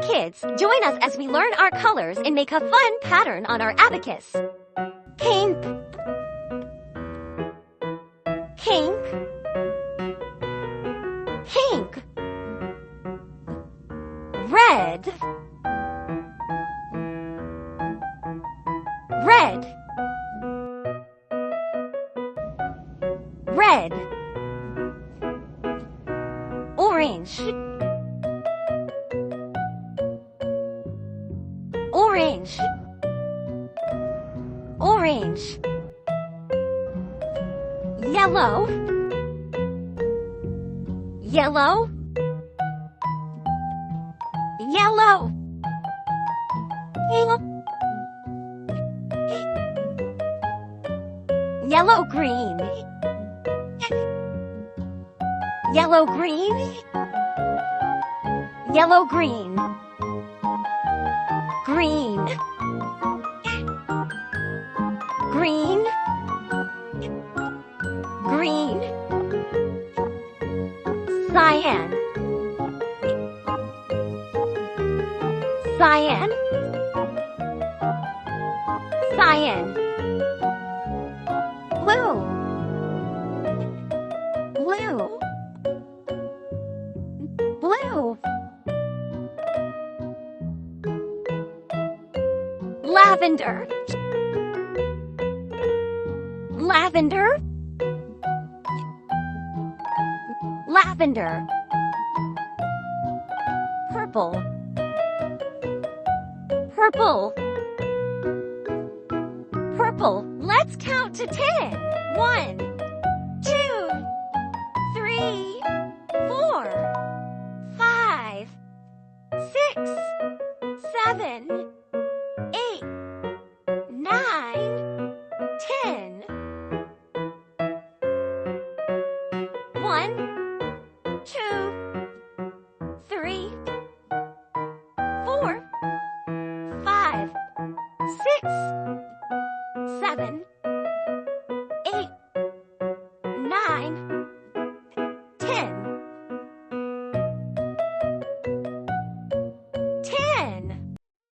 kids, join us as we learn our colors and make a fun pattern on our abacus. Pink, pink, pink. Red, red, red. Orange, orange, orange. Yellow, yellow, yellow. Yellow green, yellow green, yellow green, green, green, green. Cyan, cyan, cyan. Blue, blue, blue. Lavender, lavender, lavender. Purple, purple, purple. Let's count to 10. 1, 2, 3, 4, 5, 6, 7, 8, 9, 10. 1, 2, 3, 4, 5, 6,